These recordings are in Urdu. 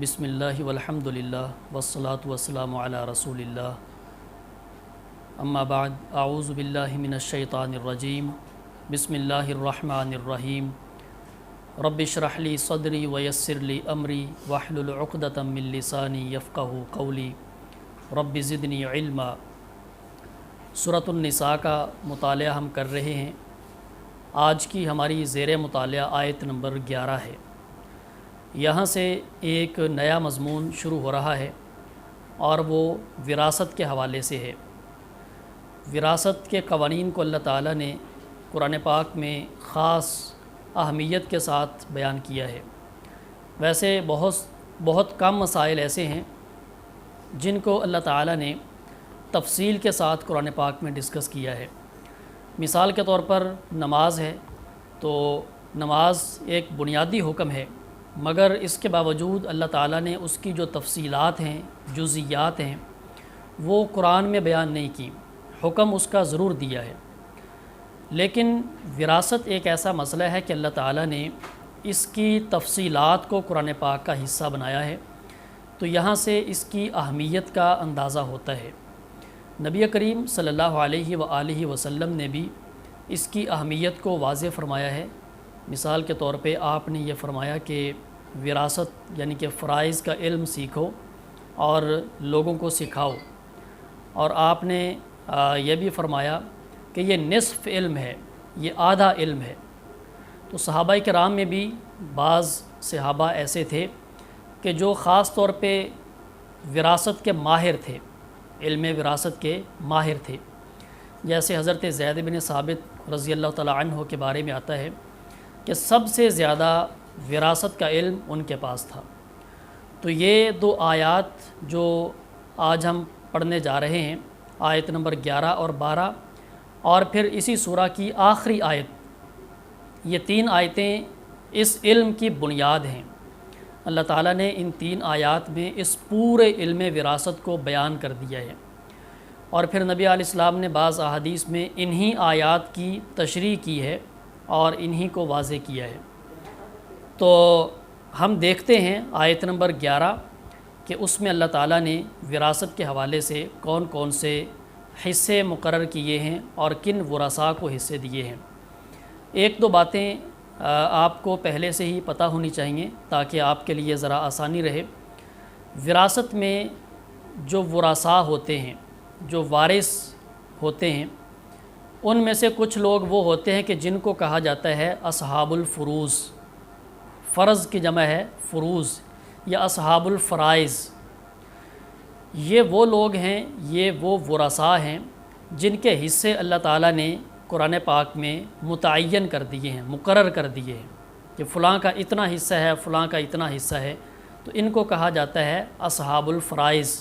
بسم اللہ والحمدللہ والصلاة والسلام علی رسول اللہ اما بعد اعوذ باللہ من الشیطان الرجیم بسم اللہ الرحمن الرحیم رب اشرح لی صدری ویسر لی امری واحلل عقدۃ من لسانی یفقہوا قولی رب زدنی علما۔ سورۃ النساء کا مطالعہ ہم کر رہے ہیں۔ آج کی ہماری زیر مطالعہ آیت نمبر 11 ہے۔ یہاں سے ایک نیا مضمون شروع ہو رہا ہے اور وہ وراثت کے حوالے سے ہے۔ وراثت کے قوانین کو اللہ تعالیٰ نے قرآن پاک میں خاص اہمیت کے ساتھ بیان کیا ہے۔ ویسے بہت کم مسائل ایسے ہیں جن کو اللہ تعالیٰ نے تفصیل کے ساتھ قرآن پاک میں ڈسکس کیا ہے۔ مثال کے طور پر نماز ہے، تو نماز ایک بنیادی حکم ہے، مگر اس کے باوجود اللہ تعالیٰ نے اس کی جو تفصیلات ہیں، جزئیات ہیں، وہ قرآن میں بیان نہیں کی۔ حکم اس کا ضرور دیا ہے، لیکن وراثت ایک ایسا مسئلہ ہے کہ اللہ تعالیٰ نے اس کی تفصیلات کو قرآن پاک کا حصہ بنایا ہے، تو یہاں سے اس کی اہمیت کا اندازہ ہوتا ہے۔ نبی کریم صلی اللہ علیہ وآلہ وسلم نے بھی اس کی اہمیت کو واضح فرمایا ہے۔ مثال کے طور پہ آپ نے یہ فرمایا کہ وراثت یعنی کہ فرائض کا علم سیکھو اور لوگوں کو سکھاؤ، اور آپ نے یہ بھی فرمایا کہ یہ نصف علم ہے، یہ آدھا علم ہے۔ تو صحابہ کرام میں بھی بعض صحابہ ایسے تھے کہ جو خاص طور پہ وراثت کے ماہر تھے، علم وراثت کے ماہر تھے، جیسے حضرت زید بن ثابت رضی اللہ تعالیٰ عنہ کے بارے میں آتا ہے کہ سب سے زیادہ وراثت کا علم ان کے پاس تھا۔ تو یہ دو آیات جو آج ہم پڑھنے جا رہے ہیں، آیت نمبر 11 اور 12، اور پھر اسی سورہ کی آخری آیت، یہ تین آیتیں اس علم کی بنیاد ہیں۔ اللہ تعالیٰ نے ان تین آیات میں اس پورے علم وراثت کو بیان کر دیا ہے، اور پھر نبی علیہ السلام نے بعض احادیث میں انہی آیات کی تشریح کی ہے اور انہی کو واضح کیا ہے۔ تو ہم دیکھتے ہیں آیت نمبر 11 کہ اس میں اللہ تعالیٰ نے وراثت کے حوالے سے کون کون سے حصے مقرر کیے ہیں اور کن ورثاء کو حصے دیے ہیں۔ ایک دو باتیں آپ کو پہلے سے ہی پتہ ہونی چاہیے تاکہ آپ کے لیے ذرا آسانی رہے۔ وراثت میں جو ورثاء ہوتے ہیں، جو وارث ہوتے ہیں، ان میں سے کچھ لوگ وہ ہوتے ہیں کہ جن کو کہا جاتا ہے اصحاب الفروض۔ فرض کی جمع ہے فروض یا اصحاب الفرائض۔ یہ وہ لوگ ہیں، یہ وہ ورثاء ہیں جن کے حصے اللہ تعالیٰ نے قرآن پاک میں متعین کر دیے ہیں، مقرر کر دیے ہیں کہ فلاں کا اتنا حصہ ہے، فلاں کا اتنا حصہ ہے، تو ان کو کہا جاتا ہے اصحاب الفرائض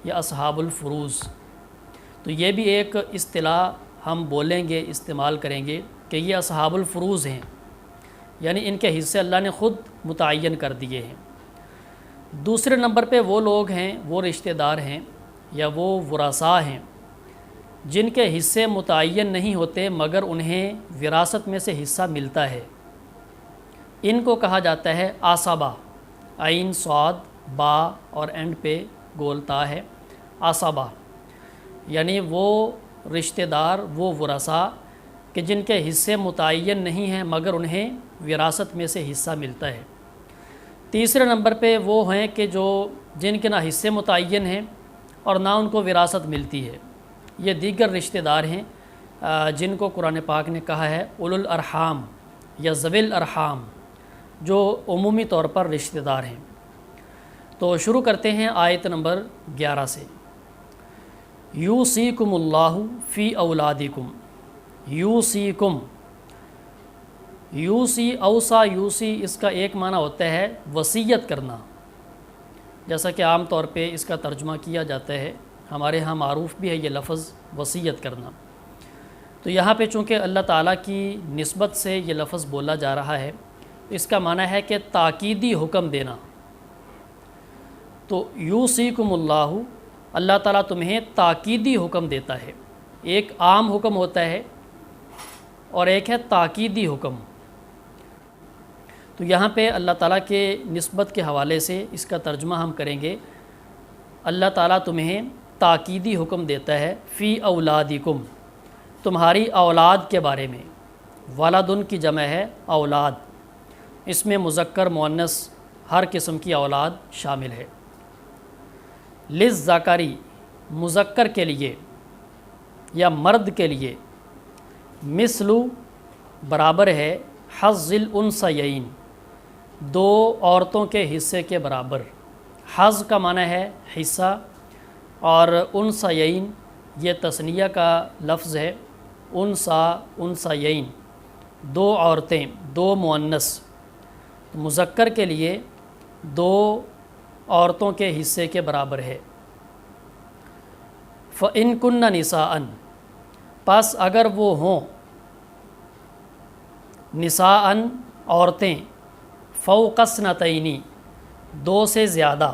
یا اصحاب الفروض۔ تو یہ بھی ایک اصطلاح ہم بولیں گے، استعمال کریں گے کہ یہ اصحاب الفروض ہیں، یعنی ان کے حصے اللہ نے خود متعین کر دیے ہیں۔ دوسرے نمبر پہ وہ لوگ ہیں، وہ رشتہ دار ہیں یا وہ ورثاء ہیں جن کے حصے متعین نہیں ہوتے مگر انہیں وراثت میں سے حصہ ملتا ہے۔ ان کو کہا جاتا ہے عصبہ، عین صاد با اور اینڈ پہ گول تا ہے، عصبہ، یعنی وہ رشتہ دار، وہ ورثاء کہ جن کے حصے متعین نہیں ہیں مگر انہیں وراثت میں سے حصہ ملتا ہے۔ تیسرے نمبر پہ وہ ہیں کہ جن کے نہ حصے متعین ہیں اور نہ ان کو وراثت ملتی ہے۔ یہ دیگر رشتہ دار ہیں جن کو قرآن پاک نے کہا ہے اولو الارحام یا ذوی الارحام، جو عمومی طور پر رشتہ دار ہیں۔ تو شروع کرتے ہیں آیت نمبر 11 سے۔ یوصیکم اللہ فی اولادکم۔ یوصیکم، یوصی، اوصا، یوصی، اس کا ایک معنی ہوتا ہے وصیت کرنا، جیسا کہ عام طور پہ اس کا ترجمہ کیا جاتا ہے، ہمارے ہاں معروف بھی ہے یہ لفظ وصیت کرنا۔ تو یہاں پہ چونکہ اللہ تعالیٰ کی نسبت سے یہ لفظ بولا جا رہا ہے، اس کا معنی ہے کہ تاکیدی حکم دینا۔ تو یوصیکم اللہ، اللہ تعالیٰ تمہیں تاکیدی حکم دیتا ہے۔ ایک عام حکم ہوتا ہے اور ایک ہے تاکیدی حکم۔ تو یہاں پہ اللہ تعالیٰ کے نسبت کے حوالے سے اس کا ترجمہ ہم کریں گے، اللہ تعالیٰ تمہیں تاکیدی حکم دیتا ہے فی اولادکم، تمہاری اولاد کے بارے میں۔ ولدن کی جمع ہے اولاد، اس میں مذکر مؤنث ہر قسم کی اولاد شامل ہے۔ للذکری مذکر کے لیے یا مرد کے لیے، مثل برابر ہے حظ الانثیین، دو عورتوں کے حصے کے برابر۔ حظ کا معنی ہے حصہ، اور انثیین یہ تثنیہ کا لفظ ہے، انثیین دو عورتیں، دو مؤنث، مذکر کے لیے دو عورتوں کے حصے کے برابر ہے۔ فَإِن كُنَّ نِسَاءً، پس اگر وہ ہوں نساءً عورتیں، فوق اثنتین دو سے زیادہ،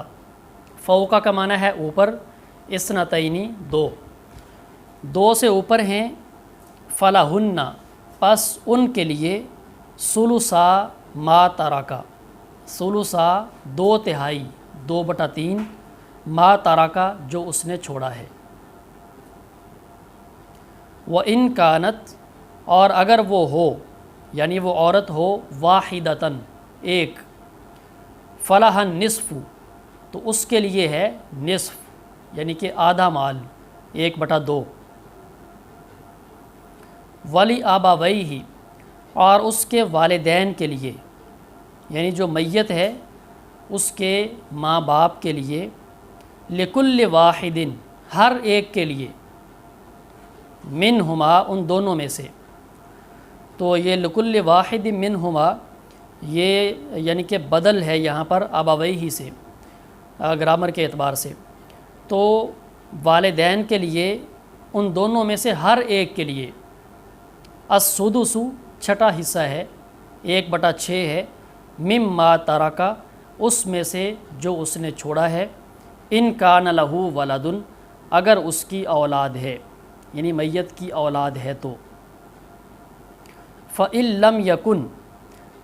فوقہ کا معنی ہے اوپر، اثنتین دو سے اوپر ہیں، فلہن پس ان کے لیے ثلثا ما ترکا، ثلثا دو تہائی، 2/3 ما ترکا جو اس نے چھوڑا ہے۔ وَإِن كَانَتْ اور اگر وہ ہو، یعنی وہ عورت ہو، واحدتاً ایک، فلہا النصف تو اس کے لیے ہے نصف، یعنی کہ آدھا مال، 1/2۔ وَلِأَبَوَيْهِ اور اس کے والدین کے لیے، یعنی جو میت ہے اس کے ماں باپ کے لیے، لِكُلِّ وَاحِدٍ ہر ایک کے لیے، منہما ان دونوں میں سے۔ تو یہ لِكُلِّ وَاحِدٍ منہما یہ یعنی کہ بدل ہے یہاں پر ابویہ سے، گرامر کے اعتبار سے، تو والدین کے لیے ان دونوں میں سے ہر ایک کے لیے السدس چھٹا حصہ ہے، 1/6 ہے، مما ترکا اس میں سے جو اس نے چھوڑا ہے، ان کان لہ ولدن اگر اس کی اولاد ہے، یعنی میت کی اولاد ہے تو۔ فَإِن لَمْ يَكُنْ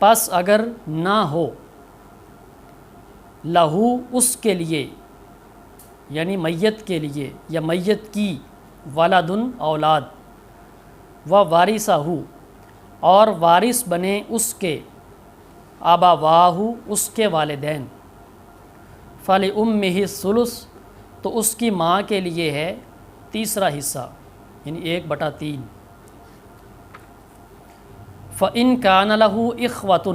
پس اگر نہ ہو، لہو اس کے لیے، یعنی میت کے لیے یا میت کی، ولدن اولاد، وَوَارِثَہُ اور وارث بنے اس کے، ابواہ اس کے والدین، فَلِأُمِّهِ الثُّلُث تو اس کی ماں کے لیے ہے تیسرا حصہ، یعنی 1/3۔ فَإِن كَانَ لَهُ إِخْوَةٌ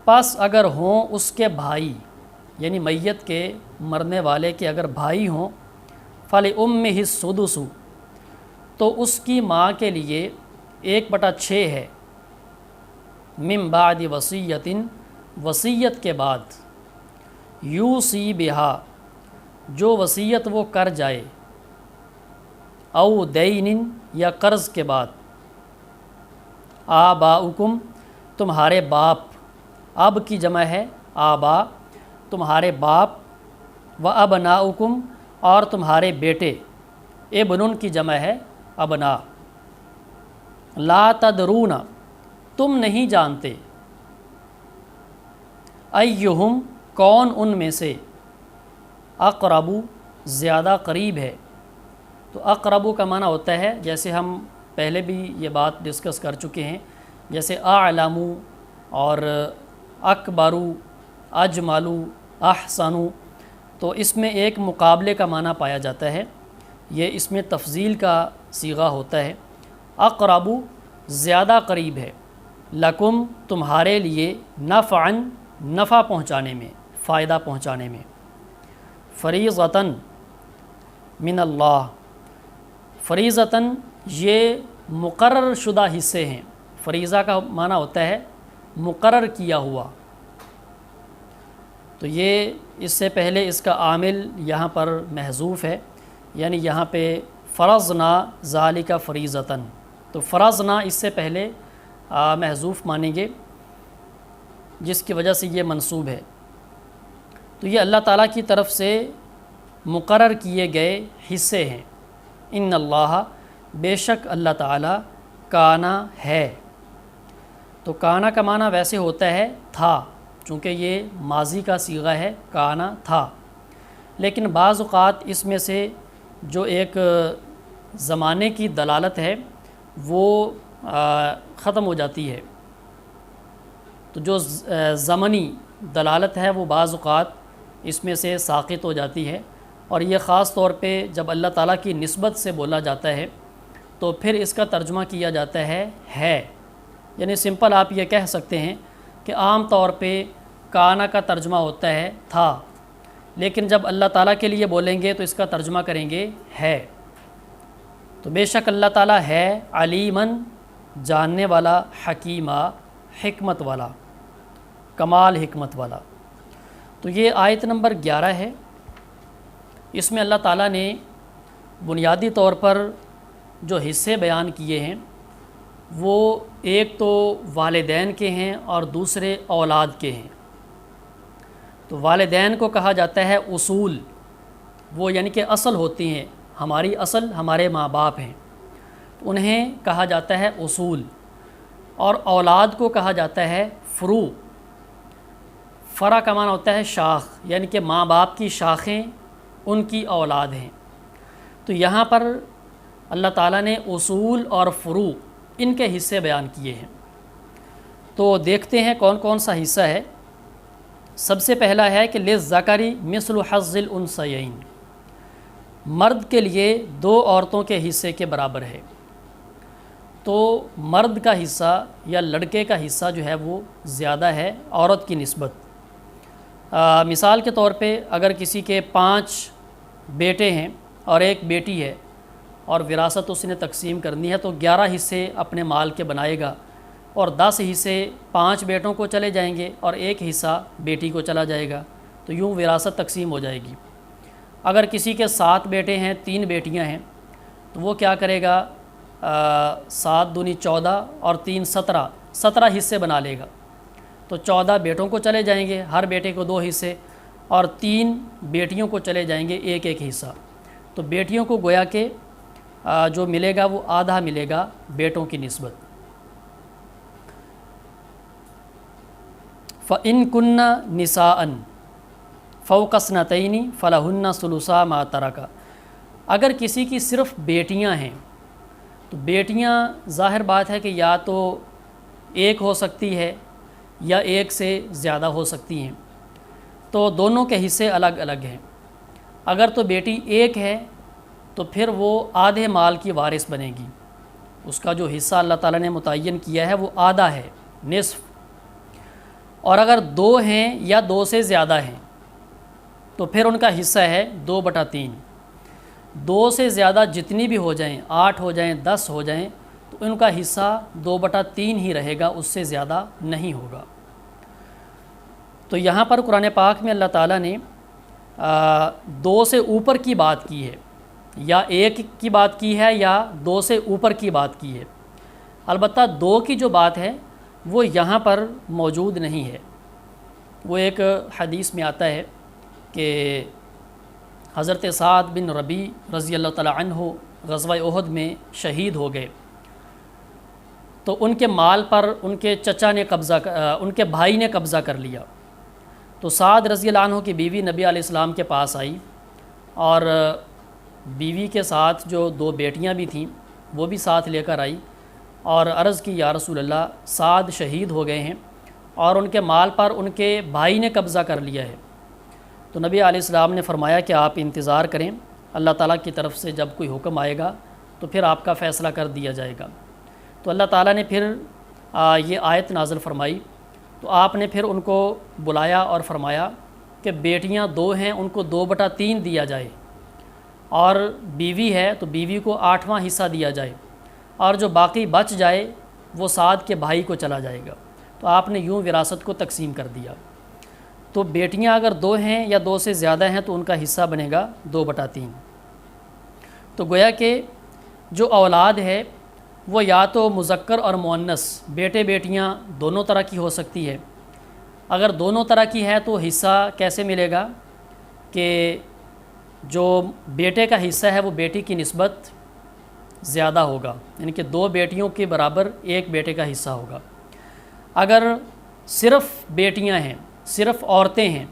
پس اگر ہوں اس کے بھائی، یعنی میت کے مرنے والے کے اگر بھائی ہوں، فَلِأُمِّهِ السُّدُسُ تو اس کی ماں کے لیے 1/6 ہے، من بعد وصیۃ وصیت کے بعد، یوصی بہا جو وصیت وہ کر جائے، او دین یا قرض کے بعد، آباؤکم تمہارے باپ، اب کی جمع ہے آبا تمہارے باپ، و ابناؤکم اور تمہارے بیٹے، ابنن کی جمع ہے ابنا، لا تدرون تم نہیں جانتے، ایہم کون ان میں سے، اقرب زیادہ قریب ہے۔ تو اقرب کا معنی ہوتا ہے، جیسے ہم پہلے بھی یہ بات ڈسکس کر چکے ہیں، جیسے اعلم اور اکبر، اجمل، احسن، تو اس میں ایک مقابلے کا معنی پایا جاتا ہے، یہ اس میں تفضیل کا صیغہ ہوتا ہے۔ اقرب زیادہ قریب ہے، لکم تمہارے لیے، نفعاً نفع پہنچانے میں، فائدہ پہنچانے میں، فریضۃً من اللہ، فریضۃً یہ مقرر شدہ حصے ہیں، فریضہ کا معنی ہوتا ہے مقرر کیا ہوا، تو یہ اس سے پہلے اس کا عامل یہاں پر محذوف ہے، یعنی یہاں پہ فرضنا ذالک فریضۃً، تو فرضنا اس سے پہلے محذوف مانیں گے، جس کی وجہ سے یہ منصوب ہے۔ تو یہ اللہ تعالیٰ کی طرف سے مقرر کیے گئے حصے ہیں۔ ان اللہ بے شک اللہ تعالیٰ کانا ہے، تو کانا کا معنی ویسے ہوتا ہے تھا، چونکہ یہ ماضی کا صیغہ ہے، کانا تھا، لیکن بعض اوقات اس میں سے جو ایک زمانے کی دلالت ہے وہ ختم ہو جاتی ہے، تو جو زمنی دلالت ہے وہ بعض اوقات اس میں سے ساقط ہو جاتی ہے، اور یہ خاص طور پہ جب اللہ تعالیٰ کی نسبت سے بولا جاتا ہے تو پھر اس کا ترجمہ کیا جاتا ہے، یعنی سمپل آپ یہ کہہ سکتے ہیں کہ عام طور پہ کانا کا ترجمہ ہوتا ہے تھا، لیکن جب اللہ تعالیٰ کے لیے بولیں گے تو اس کا ترجمہ کریں گے ہے۔ تو بے شک اللہ تعالیٰ ہے علیماً، جاننے والا، حکیمہ، حکمت والا، کمال حکمت والا۔ تو یہ آیت نمبر 11 ہے، اس میں اللہ تعالیٰ نے بنیادی طور پر جو حصے بیان کیے ہیں وہ ایک تو والدین کے ہیں اور دوسرے اولاد کے ہیں۔ تو والدین کو کہا جاتا ہے اصول، وہ یعنی کہ اصل ہوتی ہیں، ہماری اصل ہمارے ماں باپ ہیں، انہیں کہا جاتا ہے اصول، اور اولاد کو کہا جاتا ہے فروع۔ فرع کا معنی ہوتا ہے شاخ، یعنی کہ ماں باپ کی شاخیں ان کی اولاد ہیں۔ تو یہاں پر اللہ تعالیٰ نے اصول اور فروع ان کے حصے بیان کیے ہیں۔ تو دیکھتے ہیں کون کون سا حصہ ہے۔ سب سے پہلا ہے کہ للذکر مثل حظ الانثیین، مرد کے لیے دو عورتوں کے حصے کے برابر ہے۔ تو مرد کا حصہ یا لڑکے کا حصہ جو ہے وہ زیادہ ہے عورت کی نسبت۔ مثال کے طور پہ اگر کسی کے 5 بیٹے ہیں اور ایک بیٹی ہے اور وراثت اس نے تقسیم کرنی ہے تو 11 حصے اپنے مال کے بنائے گا، اور 10 حصے 5 بیٹوں کو چلے جائیں گے اور ایک حصہ بیٹی کو چلا جائے گا، تو یوں وراثت تقسیم ہو جائے گی۔ اگر کسی کے 7 بیٹے ہیں 3 بیٹیاں ہیں تو وہ کیا کرے گا، 7 دونی 14 اور 3 17 حصے بنا لے گا، تو 14 بیٹوں کو چلے جائیں گے، ہر بیٹے کو 2 حصے، اور 3 بیٹیوں کو چلے جائیں گے ایک حصہ۔ تو بیٹیوں کو گویا کہ جو ملے گا وہ آدھا ملے گا بیٹوں کی نسبت۔ فَإِن كُنَّ نِسَاءً فَوْقَ اثْنَتَيْنِ فَلَهُنَّ ثُلُثَا مَا تَرَكَ، اگر کسی کی صرف بیٹیاں ہیں تو بیٹیاں ظاہر بات ہے کہ یا تو ایک ہو سکتی ہے یا ایک سے زیادہ ہو سکتی ہیں، تو دونوں کے حصے الگ الگ ہیں۔ اگر تو بیٹی ایک ہے تو پھر وہ آدھے مال کی وارث بنے گی، اس کا جو حصہ اللہ تعالیٰ نے متعین کیا ہے وہ آدھا ہے، نصف۔ اور اگر 2 ہیں یا 2 سے زیادہ ہیں تو پھر ان کا حصہ ہے 2/3۔ 2 سے زیادہ جتنی بھی ہو جائیں، 8 ہو جائیں، 10 ہو جائیں، تو ان کا حصہ 2/3 ہی رہے گا، اس سے زیادہ نہیں ہوگا۔ تو یہاں پر قرآن پاک میں اللہ تعالیٰ نے 2 سے اوپر کی بات کی ہے، یا 1 کی بات کی ہے یا 2 سے اوپر کی بات کی ہے۔ البتہ 2 کی جو بات ہے وہ یہاں پر موجود نہیں ہے۔ وہ ایک حدیث میں آتا ہے کہ حضرت سعد بن ربیع رضی اللہ تعالی عنہ غزوہ احد میں شہید ہو گئے، تو ان کے مال پر ان کے چچا نے ان کے بھائی نے قبضہ کر لیا۔ تو سعد رضی اللہ عنہ کی بیوی نبی علیہ السلام کے پاس آئی، اور بیوی کے ساتھ جو 2 بیٹیاں بھی تھیں وہ بھی ساتھ لے کر آئی، اور عرض کی یا رسول اللہ سعد شہید ہو گئے ہیں اور ان کے مال پر ان کے بھائی نے قبضہ کر لیا ہے۔ تو نبی علیہ السلام نے فرمایا کہ آپ انتظار کریں، اللہ تعالیٰ کی طرف سے جب کوئی حکم آئے گا تو پھر آپ کا فیصلہ کر دیا جائے گا۔ تو اللہ تعالیٰ نے پھر یہ آیت نازل فرمائی، تو آپ نے پھر ان کو بلایا اور فرمایا کہ بیٹیاں 2 ہیں، ان کو 2/3 دیا جائے، اور بیوی ہے تو بیوی کو 8واں حصہ دیا جائے، اور جو باقی بچ جائے وہ سعد کے بھائی کو چلا جائے گا۔ تو آپ نے یوں وراثت کو تقسیم کر دیا۔ تو بیٹیاں اگر 2 ہیں یا 2 سے زیادہ ہیں تو ان کا حصہ بنے گا 2/3۔ تو گویا کہ جو اولاد ہے وہ یا تو مذکر اور مؤنث، بیٹے بیٹیاں دونوں طرح کی ہو سکتی ہے۔ اگر دونوں طرح کی ہے تو حصہ کیسے ملے گا کہ جو بیٹے کا حصہ ہے وہ بیٹی کی نسبت زیادہ ہوگا، یعنی کہ 2 بیٹیوں کے برابر 1 بیٹے کا حصہ ہوگا۔ اگر صرف بیٹیاں ہیں، صرف عورتیں ہیں،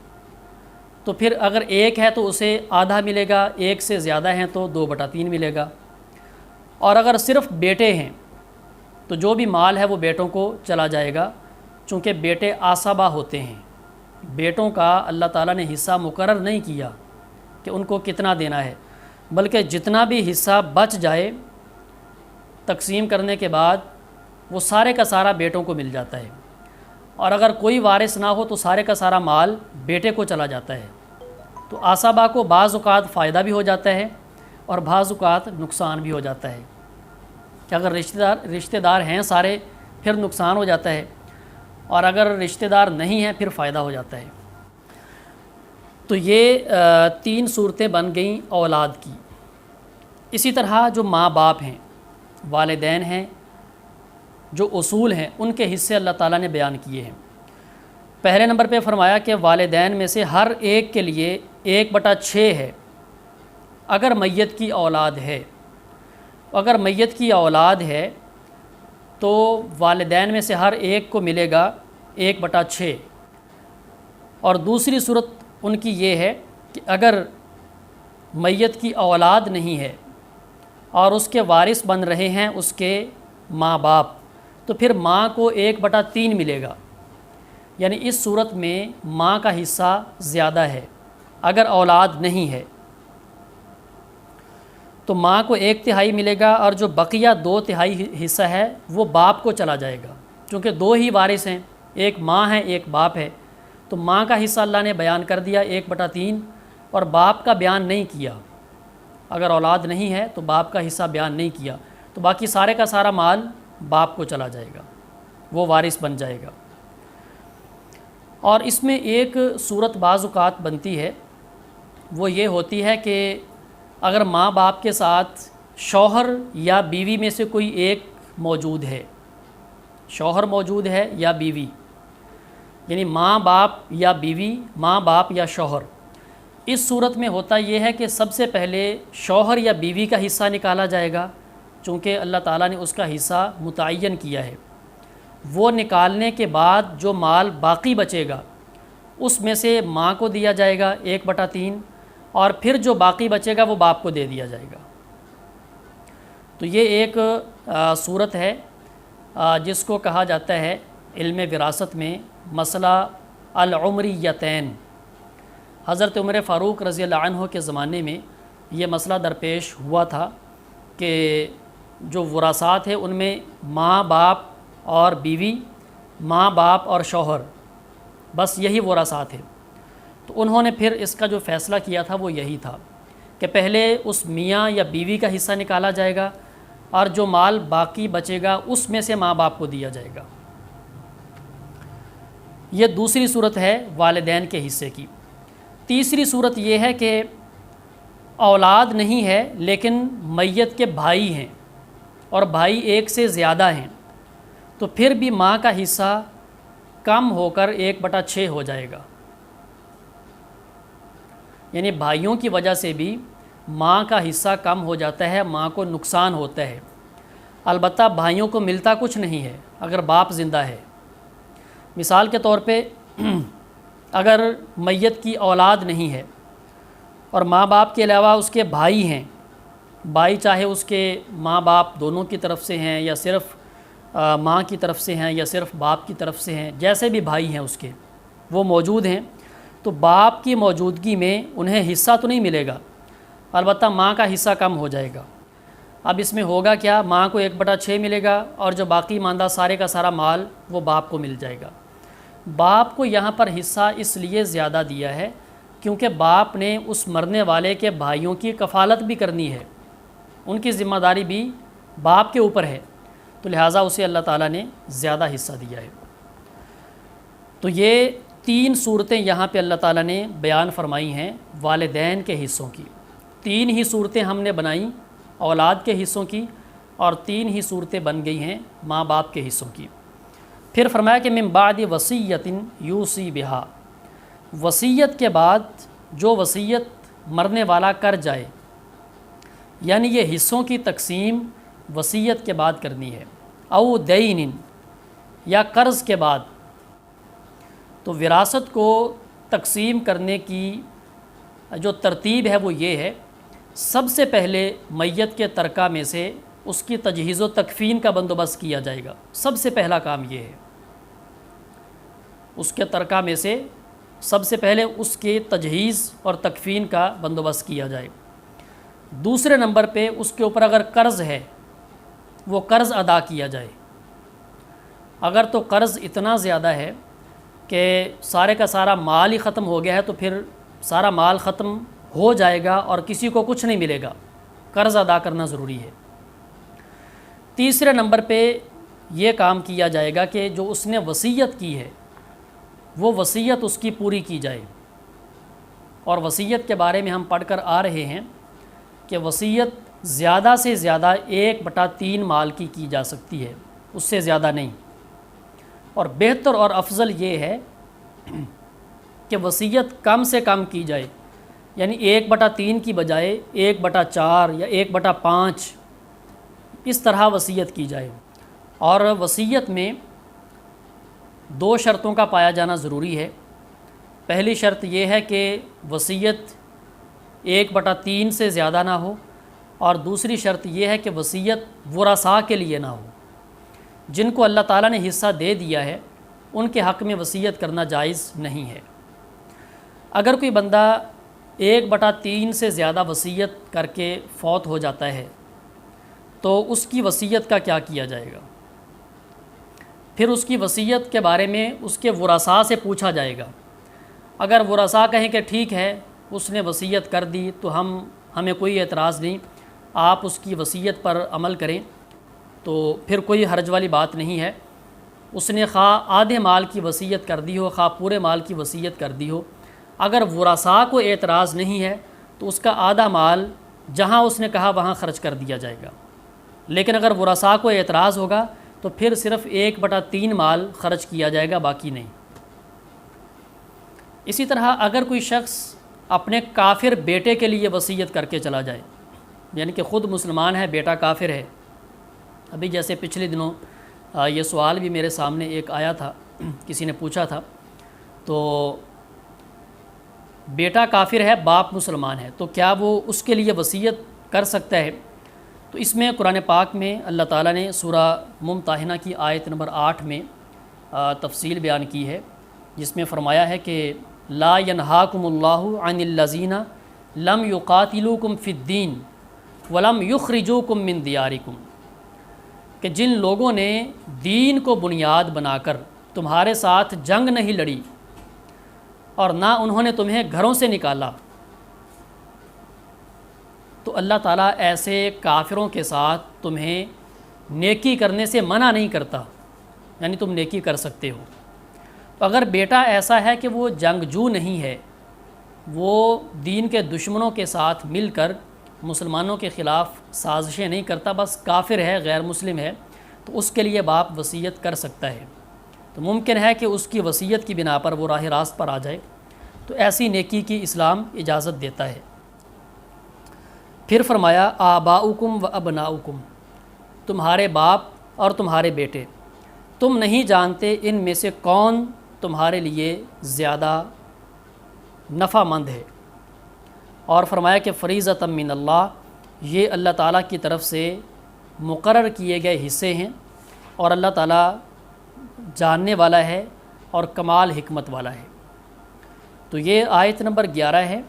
تو پھر اگر ایک ہے تو اسے آدھا ملے گا، ایک سے زیادہ ہیں تو 2/3 ملے گا۔ اور اگر صرف بیٹے ہیں تو جو بھی مال ہے وہ بیٹوں کو چلا جائے گا، چونکہ بیٹے عصبہ ہوتے ہیں۔ بیٹوں کا اللہ تعالیٰ نے حصہ مقرر نہیں کیا کہ ان کو کتنا دینا ہے، بلکہ جتنا بھی حصہ بچ جائے تقسیم کرنے کے بعد وہ سارے کا سارا بیٹوں کو مل جاتا ہے، اور اگر کوئی وارث نہ ہو تو سارے کا سارا مال بیٹے کو چلا جاتا ہے۔ تو عصبہ کو بعض اوقات فائدہ بھی ہو جاتا ہے اور بعض اوقات نقصان بھی ہو جاتا ہے، کہ اگر رشتہ دار ہیں سارے پھر نقصان ہو جاتا ہے، اور اگر رشتہ دار نہیں ہیں پھر فائدہ ہو جاتا ہے۔ تو یہ 3 صورتیں بن گئیں اولاد کی۔ اسی طرح جو ماں باپ ہیں، والدین ہیں، جو اصول ہیں، ان کے حصے اللہ تعالیٰ نے بیان کیے ہیں۔ پہلے نمبر پہ فرمایا کہ والدین میں سے ہر ایک کے لیے 1/6 ہے اگر میت کی اولاد ہے۔ اگر میت کی اولاد ہے تو والدین میں سے ہر ایک کو ملے گا 1/6۔ اور دوسری صورت ان کی یہ ہے کہ اگر میت کی اولاد نہیں ہے اور اس کے وارث بن رہے ہیں اس کے ماں باپ، تو پھر ماں کو 1/3 ملے گا، یعنی اس صورت میں ماں کا حصہ زیادہ ہے اگر اولاد نہیں ہے، تو ماں کو 1/3 ملے گا، اور جو بقیہ 2/3 حصہ ہے وہ باپ کو چلا جائے گا، چونکہ 2 ہی وارث ہیں، ایک ماں ہے ایک باپ ہے۔ تو ماں کا حصہ اللہ نے بیان کر دیا 1/3، اور باپ کا بیان نہیں کیا۔ اگر اولاد نہیں ہے تو باپ کا حصہ بیان نہیں کیا، تو باقی سارے کا سارا مال باپ کو چلا جائے گا، وہ وارث بن جائے گا۔ اور اس میں ایک صورت بعض اوقات بنتی ہے، وہ یہ ہوتی ہے کہ اگر ماں باپ کے ساتھ شوہر یا بیوی میں سے کوئی ایک موجود ہے، شوہر موجود ہے یا بیوی، یعنی ماں باپ یا بیوی، ماں باپ یا شوہر، اس صورت میں ہوتا یہ ہے کہ سب سے پہلے شوہر یا بیوی کا حصہ نکالا جائے گا، چونکہ اللہ تعالیٰ نے اس کا حصہ متعین کیا ہے۔ وہ نکالنے کے بعد جو مال باقی بچے گا اس میں سے ماں کو دیا جائے گا 1/3، اور پھر جو باقی بچے گا وہ باپ کو دے دیا جائے گا۔ تو یہ ایک صورت ہے جس کو کہا جاتا ہے علم وراثت میں مسئلہ العمریتین۔ حضرت عمر فاروق رضی اللہ عنہ کے زمانے میں یہ مسئلہ درپیش ہوا تھا کہ جو وراثات ہیں ان میں ماں باپ اور بیوی، ماں باپ اور شوہر، بس یہی وراثات ہیں۔ تو انہوں نے پھر اس کا جو فیصلہ کیا تھا وہ یہی تھا کہ پہلے اس میاں یا بیوی کا حصہ نکالا جائے گا، اور جو مال باقی بچے گا اس میں سے ماں باپ کو دیا جائے گا۔ یہ دوسری صورت ہے والدین کے حصے کی۔ تیسری صورت یہ ہے کہ اولاد نہیں ہے لیکن میت کے بھائی ہیں، اور بھائی ایک سے زیادہ ہیں، تو پھر بھی ماں کا حصہ کم ہو کر 1/6 ہو جائے گا، یعنی بھائیوں کی وجہ سے بھی ماں کا حصہ کم ہو جاتا ہے، ماں کو نقصان ہوتا ہے۔ البتہ بھائیوں کو ملتا کچھ نہیں ہے اگر باپ زندہ ہے۔ مثال کے طور پہ اگر میت کی اولاد نہیں ہے اور ماں باپ کے علاوہ اس کے بھائی ہیں، بھائی چاہے اس کے ماں باپ دونوں کی طرف سے ہیں یا صرف ماں کی طرف سے ہیں یا صرف باپ کی طرف سے ہیں، جیسے بھی بھائی ہیں اس کے وہ موجود ہیں، تو باپ کی موجودگی میں انہیں حصہ تو نہیں ملے گا، البتہ ماں کا حصہ کم ہو جائے گا۔ اب اس میں ہوگا کیا، ماں کو 1/6 ملے گا، اور جو باقی ماندہ سارے کا سارا مال وہ باپ کو مل جائے گا۔ باپ کو یہاں پر حصہ اس لیے زیادہ دیا ہے کیونکہ باپ نے اس مرنے والے کے بھائیوں کی کفالت بھی کرنی ہے، ان کی ذمہ داری بھی باپ کے اوپر ہے، تو لہٰذا اسے اللہ تعالیٰ نے زیادہ حصہ دیا ہے۔ تو یہ 3 صورتیں یہاں پہ اللہ تعالیٰ نے بیان فرمائی ہیں والدین کے حصوں کی۔ 3 ہی صورتیں ہم نے بنائیں اولاد کے حصوں کی، اور 3 ہی صورتیں بن گئی ہیں ماں باپ کے حصوں کی۔ پھر فرمایا کہ من بعد وصیۃ یوصی بہا، وصیت کے بعد جو وصیت مرنے والا کر جائے، یعنی یہ حصوں کی تقسیم وصیت کے بعد کرنی ہے۔ او دین، یا قرض کے بعد، تو وراثت کو تقسیم کرنے کی جو ترتیب ہے وہ یہ ہے، سب سے پہلے میت کے ترکہ میں سے اس کی تجہیز و تکفین کا بندوبست کیا جائے گا۔ سب سے پہلا کام یہ ہے، اس کے ترکہ میں سے سب سے پہلے اس کے تجہیز اور تکفین کا بندوبست کیا جائے۔ دوسرے نمبر پہ اس کے اوپر اگر قرض ہے وہ قرض ادا کیا جائے۔ اگر تو قرض اتنا زیادہ ہے کہ سارے کا سارا مال ہی ختم ہو گیا ہے تو پھر سارا مال ختم ہو جائے گا اور کسی کو کچھ نہیں ملے گا، قرض ادا کرنا ضروری ہے۔ تیسرے نمبر پہ یہ کام کیا جائے گا کہ جو اس نے وصیت کی ہے وہ وصیت اس کی پوری کی جائے۔ اور وصیت کے بارے میں ہم پڑھ کر آ رہے ہیں کہ وصیت زیادہ سے زیادہ 1/3 مال کی جا سکتی ہے، اس سے زیادہ نہیں۔ اور بہتر اور افضل یہ ہے کہ وصیت کم سے کم کی جائے، یعنی 1/3 کی بجائے 1/4 یا 1/5 اس طرح وصیت کی جائے۔ اور وصیت میں 2 شرطوں کا پایا جانا ضروری ہے۔ پہلی شرط یہ ہے کہ وصیت 1/3 سے زیادہ نہ ہو، اور دوسری شرط یہ ہے کہ وصیت ورثاء کے لیے نہ ہو۔ جن کو اللہ تعالیٰ نے حصہ دے دیا ہے ان کے حق میں وصیت کرنا جائز نہیں ہے۔ اگر کوئی بندہ 1/3 سے زیادہ وصیت کر کے فوت ہو جاتا ہے تو اس کی وصیت کا کیا کیا جائے گا؟ پھر اس کی وصیت کے بارے میں اس کے ورثاء سے پوچھا جائے گا۔ اگر ورثاء کہیں کہ ٹھیک ہے اس نے وصیت کر دی تو ہمیں کوئی اعتراض نہیں، آپ اس کی وصیت پر عمل کریں، تو پھر کوئی حرج والی بات نہیں ہے۔ اس نے خواہ آدھے مال کی وصیت کر دی ہو، خواہ پورے مال کی وصیت کر دی ہو، اگر ورثاء کو اعتراض نہیں ہے تو اس کا آدھا مال جہاں اس نے کہا وہاں خرچ کر دیا جائے گا۔ لیکن اگر ورثاء کو اعتراض ہوگا تو پھر صرف 1/3 مال خرچ کیا جائے گا، باقی نہیں۔ اسی طرح اگر کوئی شخص اپنے کافر بیٹے کے لیے وصیت کر کے چلا جائے، یعنی کہ خود مسلمان ہے بیٹا کافر ہے، ابھی جیسے پچھلے دنوں یہ سوال بھی میرے سامنے ایک آیا تھا، کسی نے پوچھا تھا، تو بیٹا کافر ہے باپ مسلمان ہے تو کیا وہ اس کے لیے وصیت کر سکتا ہے؟ تو اس میں قرآن پاک میں اللہ تعالیٰ نے سورہ ممتحنہ کی آیت نمبر 8 میں تفصیل بیان کی ہے، جس میں فرمایا ہے کہ لا ینہاکم اللہ عن الذین لم یقاتلوکم فی الدین ولم یخرجوکم من دیارکم، کہ جن لوگوں نے دین کو بنیاد بنا کر تمہارے ساتھ جنگ نہیں لڑی اور نہ انہوں نے تمہیں گھروں سے نکالا، تو اللہ تعالیٰ ایسے کافروں کے ساتھ تمہیں نیکی کرنے سے منع نہیں کرتا، یعنی تم نیکی کر سکتے ہو۔ تو اگر بیٹا ایسا ہے کہ وہ جنگجو نہیں ہے، وہ دین کے دشمنوں کے ساتھ مل کر مسلمانوں کے خلاف سازشیں نہیں کرتا، بس کافر ہے، غیر مسلم ہے، تو اس کے لیے باپ وصیت کر سکتا ہے۔ تو ممکن ہے کہ اس کی وصیت کی بنا پر وہ راہ راست پر آ جائے، تو ایسی نیکی کی اسلام اجازت دیتا ہے۔ پھر فرمایا آباؤکم و ابناؤکم، تمہارے باپ اور تمہارے بیٹے، تم نہیں جانتے ان میں سے کون تمہارے لیے زیادہ نفع مند ہے۔ اور فرمایا کہ فریضۃ من اللہ، یہ اللہ تعالیٰ کی طرف سے مقرر کیے گئے حصے ہیں، اور اللہ تعالیٰ جاننے والا ہے اور کمال حکمت والا ہے۔ تو یہ آیت نمبر 11 ہے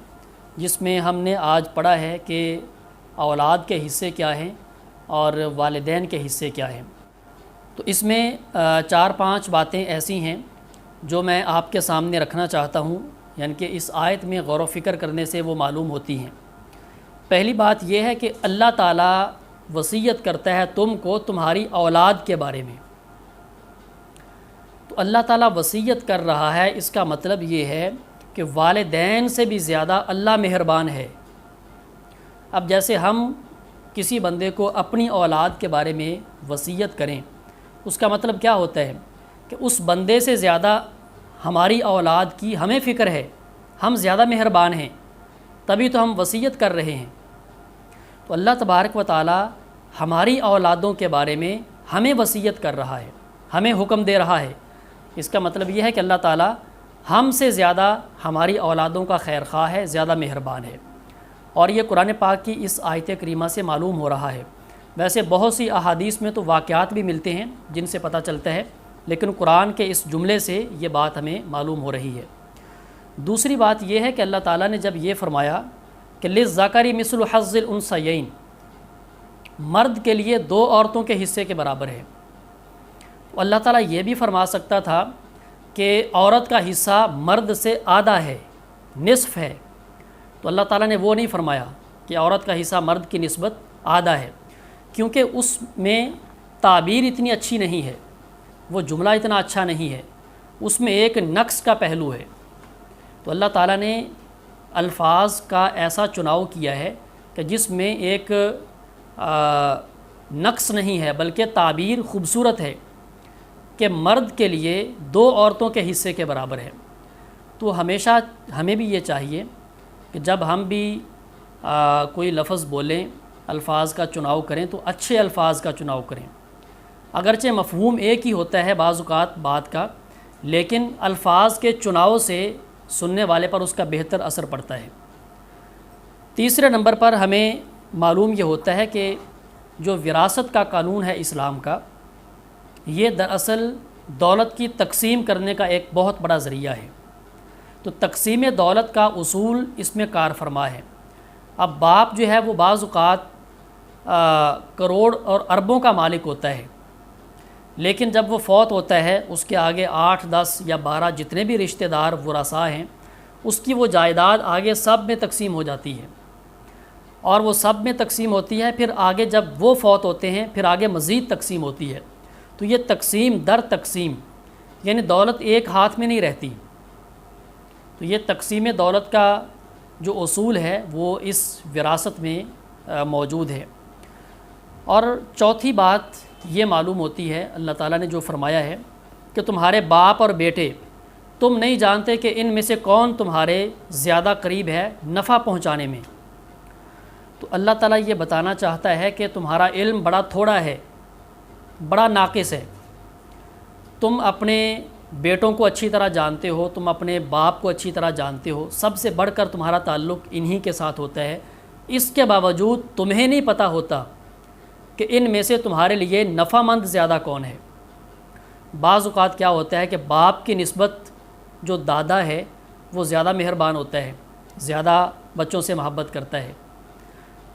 جس میں ہم نے آج پڑھا ہے کہ اولاد کے حصے کیا ہیں اور والدین کے حصے کیا ہیں۔ تو اس میں 4-5 باتیں ایسی ہیں جو میں آپ کے سامنے رکھنا چاہتا ہوں، یعنی کہ اس آیت میں غور و فکر کرنے سے وہ معلوم ہوتی ہیں۔ پہلی بات یہ ہے کہ اللہ تعالیٰ وصیت کرتا ہے تم کو تمہاری اولاد کے بارے میں۔ تو اللہ تعالیٰ وصیت کر رہا ہے، اس کا مطلب یہ ہے کہ والدین سے بھی زیادہ اللہ مہربان ہے۔ اب جیسے ہم کسی بندے کو اپنی اولاد کے بارے میں وصیت کریں، اس کا مطلب کیا ہوتا ہے کہ اس بندے سے زیادہ ہماری اولاد کی ہمیں فکر ہے، ہم زیادہ مہربان ہیں، تبھی تو ہم وصیت کر رہے ہیں۔ تو اللہ تبارک و تعالی ہماری اولادوں کے بارے میں ہمیں وصیت کر رہا ہے، ہمیں حکم دے رہا ہے، اس کا مطلب یہ ہے کہ اللہ تعالیٰ ہم سے زیادہ ہماری اولادوں کا خیر خواہ ہے، زیادہ مہربان ہے، اور یہ قرآن پاک کی اس آیت کریمہ سے معلوم ہو رہا ہے۔ ویسے بہت سی احادیث میں تو واقعات بھی ملتے ہیں جن سے پتہ چلتا ہے، لیکن قرآن کے اس جملے سے یہ بات ہمیں معلوم ہو رہی ہے۔ دوسری بات یہ ہے کہ اللہ تعالیٰ نے جب یہ فرمایا کہ للذکر مثل حظ الانثیین، مرد کے لیے 2 عورتوں کے حصے کے برابر ہے، اللہ تعالیٰ یہ بھی فرما سکتا تھا کہ عورت کا حصہ مرد سے آدھا ہے، نصف ہے، تو اللہ تعالیٰ نے وہ نہیں فرمایا کہ عورت کا حصہ مرد کی نسبت آدھا ہے، کیونکہ اس میں تعبیر اتنی اچھی نہیں ہے، وہ جملہ اتنا اچھا نہیں ہے، اس میں ایک نقص کا پہلو ہے۔ تو اللہ تعالیٰ نے الفاظ کا ایسا چناؤ کیا ہے کہ جس میں ایک نقص نہیں ہے بلکہ تعبیر خوبصورت ہے کہ مرد کے لیے 2 عورتوں کے حصے کے برابر ہے۔ تو ہمیشہ ہمیں بھی یہ چاہیے کہ جب ہم بھی کوئی لفظ بولیں، الفاظ کا چناؤ کریں تو اچھے الفاظ کا چناؤ کریں، اگرچہ مفہوم ایک ہی ہوتا ہے بعض اوقات بات کا، لیکن الفاظ کے چناؤ سے سننے والے پر اس کا بہتر اثر پڑتا ہے۔ تیسرے نمبر پر ہمیں معلوم یہ ہوتا ہے کہ جو وراثت کا قانون ہے اسلام کا، یہ دراصل دولت کی تقسیم کرنے کا ایک بہت بڑا ذریعہ ہے۔ تو تقسیم دولت کا اصول اس میں کار فرما ہے۔ اب باپ جو ہے وہ بعض اوقات کروڑ اور اربوں کا مالک ہوتا ہے، لیکن جب وہ فوت ہوتا ہے اس کے آگے 8، 10 یا 12 جتنے بھی رشتہ دار ورثاء ہیں، اس کی وہ جائیداد آگے سب میں تقسیم ہو جاتی ہے، اور وہ سب میں تقسیم ہوتی ہے، پھر آگے جب وہ فوت ہوتے ہیں پھر آگے مزید تقسیم ہوتی ہے۔ تو یہ تقسیم در تقسیم، یعنی دولت ایک ہاتھ میں نہیں رہتی۔ تو یہ تقسیم دولت کا جو اصول ہے وہ اس وراثت میں موجود ہے۔ اور چوتھی بات یہ معلوم ہوتی ہے، اللہ تعالیٰ نے جو فرمایا ہے کہ تمہارے باپ اور بیٹے، تم نہیں جانتے کہ ان میں سے کون تمہارے زیادہ قریب ہے نفع پہنچانے میں۔ تو اللہ تعالیٰ یہ بتانا چاہتا ہے کہ تمہارا علم بڑا تھوڑا ہے، بڑا ناقص ہے، تم اپنے بیٹوں کو اچھی طرح جانتے ہو، تم اپنے باپ کو اچھی طرح جانتے ہو، سب سے بڑھ کر تمہارا تعلق انہی کے ساتھ ہوتا ہے، اس کے باوجود تمہیں نہیں پتہ ہوتا کہ ان میں سے تمہارے لیے نفع مند زیادہ کون ہے۔ بعض اوقات کیا ہوتا ہے کہ باپ کی نسبت جو دادا ہے وہ زیادہ مہربان ہوتا ہے، زیادہ بچوں سے محبت کرتا ہے،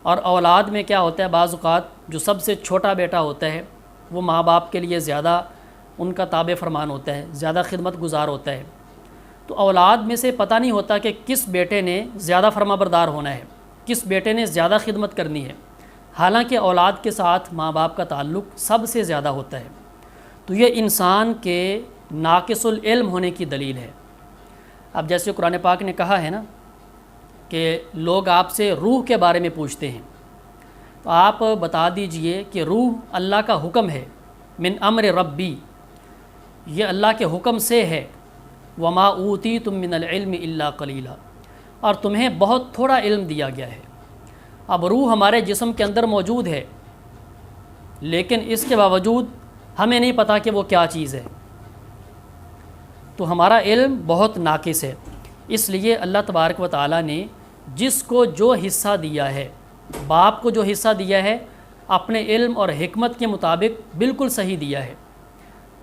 اور اولاد میں کیا ہوتا ہے بعض اوقات جو سب سے چھوٹا بیٹا ہوتا ہے وہ ماں باپ کے لیے زیادہ ان کا تابع فرمان ہوتا ہے، زیادہ خدمت گزار ہوتا ہے۔ تو اولاد میں سے پتہ نہیں ہوتا کہ کس بیٹے نے زیادہ فرما بردار ہونا ہے، کس بیٹے نے زیادہ خدمت کرنی ہے، حالانکہ اولاد کے ساتھ ماں باپ کا تعلق سب سے زیادہ ہوتا ہے۔ تو یہ انسان کے ناقص العلم ہونے کی دلیل ہے۔ اب جیسے قرآن پاک نے کہا ہے نا کہ لوگ آپ سے روح کے بارے میں پوچھتے ہیں، تو آپ بتا دیجئے کہ روح اللہ کا حکم ہے، من امر ربی، یہ اللہ کے حکم سے ہے، وما اوتیتم من العلم الا قلیلا، اور تمہیں بہت تھوڑا علم دیا گیا ہے۔ اب روح ہمارے جسم کے اندر موجود ہے، لیکن اس کے باوجود ہمیں نہیں پتہ کہ وہ کیا چیز ہے، تو ہمارا علم بہت ناقص ہے۔ اس لیے اللہ تبارک و تعالیٰ نے جس کو جو حصہ دیا ہے، باپ کو جو حصہ دیا ہے اپنے علم اور حکمت کے مطابق بالکل صحیح دیا ہے،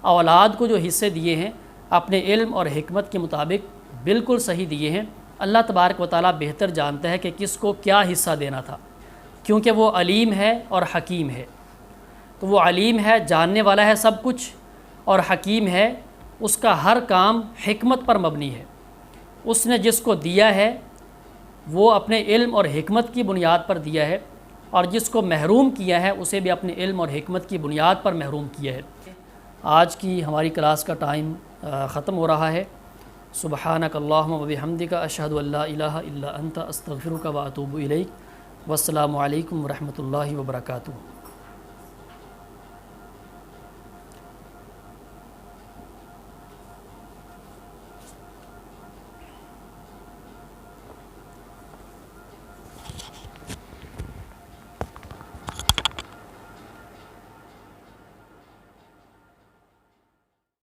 اولاد کو جو حصے دیے ہیں اپنے علم اور حکمت کے مطابق بالکل صحیح دیے ہیں۔ اللہ تبارک و تعالیٰ بہتر جانتا ہے کہ کس کو کیا حصہ دینا تھا، کیونکہ وہ علیم ہے اور حکیم ہے۔ تو وہ علیم ہے، جاننے والا ہے سب کچھ، اور حکیم ہے، اس کا ہر کام حکمت پر مبنی ہے۔ اس نے جس کو دیا ہے وہ اپنے علم اور حکمت کی بنیاد پر دیا ہے، اور جس کو محروم کیا ہے اسے بھی اپنے علم اور حکمت کی بنیاد پر محروم کیا ہے۔ آج کی ہماری کلاس کا ٹائم ختم ہو رہا ہے۔ سبحانک اللہم و بحمدک، اشہد ان لا الہ الا انت، استغفرک و اتوب الیک۔ والسلام علیکم ورحمۃ اللہ وبرکاتہ۔